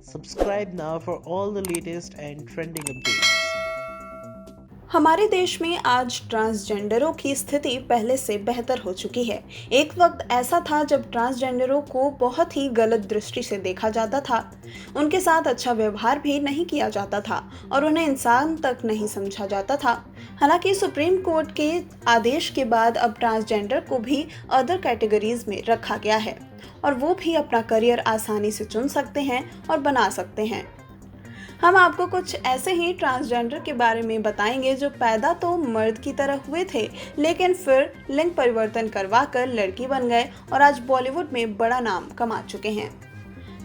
Subscribe now for all the latest and trending updates. हमारे देश में आज ट्रांसजेंडरों की स्थिति पहले से बेहतर हो चुकी है। एक वक्त ऐसा था जब ट्रांसजेंडरों को बहुत ही गलत दृष्टि से देखा जाता था, उनके साथ अच्छा व्यवहार भी नहीं किया जाता था और उन्हें इंसान तक नहीं समझा जाता था। हालांकि सुप्रीम कोर्ट के आदेश के बाद अब ट्रांसजेंडर को भी अदर कैटेगरीज में रखा गया है और वो भी अपना करियर आसानी से चुन सकते हैं और बना सकते हैं। हम आपको कुछ ऐसे ही ट्रांसजेंडर के बारे में बताएंगे जो पैदा तो मर्द की तरह हुए थे, लेकिन फिर लिंग परिवर्तन करवा कर लड़की बन गए और आज बॉलीवुड में बड़ा नाम कमा चुके हैं।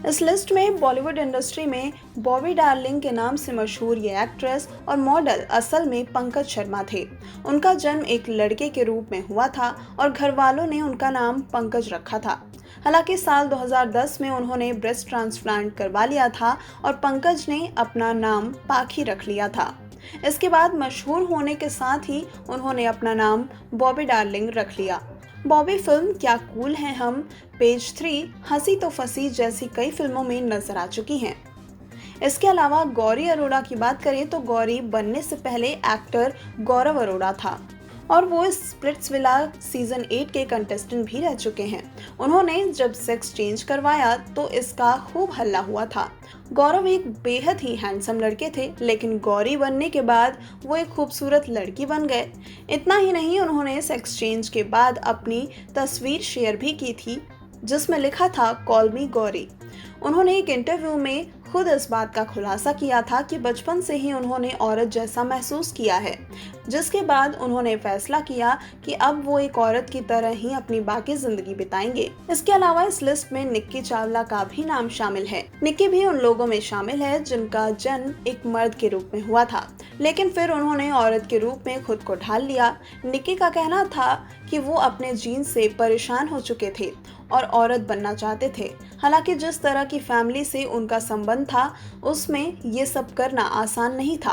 इस लिस्ट में बॉलीवुड इंडस्ट्री में बॉबी डार्लिंग के नाम से मशहूर ये एक्ट्रेस और मॉडल असल में पंकज शर्मा थे। उनका जन्म एक लड़के के रूप में हुआ था और घर वालों ने उनका नाम पंकज रखा था। हालांकि साल 2010 में उन्होंने ब्रेस्ट ट्रांसप्लांट करवा लिया था और पंकज ने अपना नाम पाखी रख लिया था। इसके बाद मशहूर होने के साथ ही उन्होंने अपना नाम बॉबी डार्लिंग रख लिया। बॉबी फिल्म क्या कूल हैं हम, पेज 3, हंसी तो फंसी जैसी कई फिल्मों में नजर आ चुकी हैं। इसके अलावा गौरी अरोड़ा की बात करें तो गौरी बनने से पहले एक्टर गौरव अरोड़ा था और वो इस स्प्लिट्सविला सीजन 8 के कंटेस्टेंट भी रह चुके हैं। उन्होंने जब सेक्स चेंज करवाया तो इसका खूब हल्ला हुआ था। गौरव एक बेहद ही हैंडसम लड़के थे, लेकिन गौरी बनने के बाद वो एक खूबसूरत लड़की बन गए। इतना ही नहीं, उन्होंने सेक्स चेंज के बाद अपनी तस्वीर शेयर भी की थी जिसमें लिखा था कॉल मी गौरी। उन्होंने एक इंटरव्यू में खुद इस बात का खुलासा किया था कि बचपन से ही उन्होंने औरत जैसा महसूस किया है, जिसके बाद उन्होंने फैसला किया कि अब वो एक औरत की तरह ही अपनी बाकी जिंदगी बिताएंगे। इसके अलावा इस लिस्ट में निक्की चावला का भी नाम शामिल है। निक्की भी उन लोगों में शामिल है जिनका जन्म एक मर्द के रूप में हुआ था, लेकिन फिर उन्होंने औरत के रूप में खुद को ढाल लिया। निक्की का कहना था कि वो अपने जीन से परेशान हो चुके थे और औरत बनना चाहते थे। हालांकि जिस तरह की फैमिली से उनका संबंध था उसमें ये सब करना आसान नहीं था।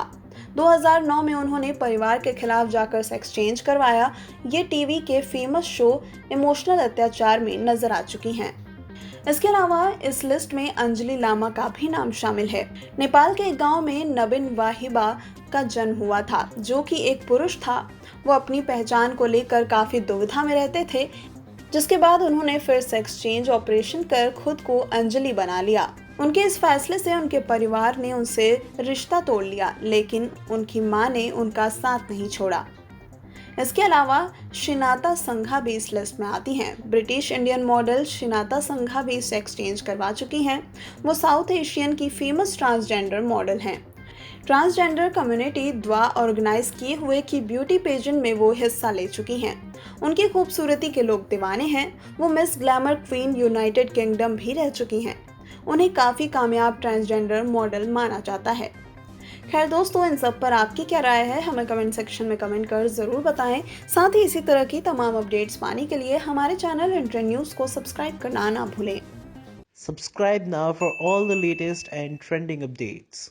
2009 में उन्होंने परिवार के खिलाफ जाकर सेक्स चेंज करवाया। ये टीवी के फेमस शो इमोशनल अत्याचार में नजर आ चुकी हैं। इसके अलावा इस लिस्ट में अंजलि लामा का भी नाम शामिल है। नेपाल के एक गांव में नबिन वाहिबा का जन्म हुआ था, जो कि एक पुरुष था। वो अपनी पहचान को लेकर काफी दुविधा में रहते थे, जिसके बाद उन्होंने फिर सेक्स चेंज ऑपरेशन कर खुद को अंजलि बना लिया। उनके इस फैसले से उनके परिवार ने उनसे रिश्ता तोड़ लिया, लेकिन उनकी मां ने उनका साथ नहीं छोड़ा। इसके अलावा शिनाता संघा भी इस लिस्ट में आती हैं। ब्रिटिश इंडियन मॉडल शिनाता संघा भी सेक्स चेंज करवा चुकी हैं। वो साउथ एशियन की फेमस ट्रांसजेंडर मॉडल हैं। ट्रांसजेंडर कम्युनिटी द्वारा ऑर्गेनाइज किए हुए की ब्यूटी पेजेंट में वो हिस्सा ले चुकी हैं। उनकी खूबसूरती के लोग दीवाने हैं। वो miss glamour queen United kingdom भी रह चुकी हैं। उन्हें काफी कामयाब ट्रांसजेंडर मॉडल माना जाता है। खैर दोस्तों, इन सब पर आपकी क्या राय है, हमें कमेंट सेक्शन में कमेंट कर जरूर बताएं। साथ ही इसी तरह की तमाम अपडेट्स पाने के लिए हमारे चैनल इंट्रेंड न्यूज को सब्सक्राइब करना ना भूलें। Subscribe now for all the latest and trending updates.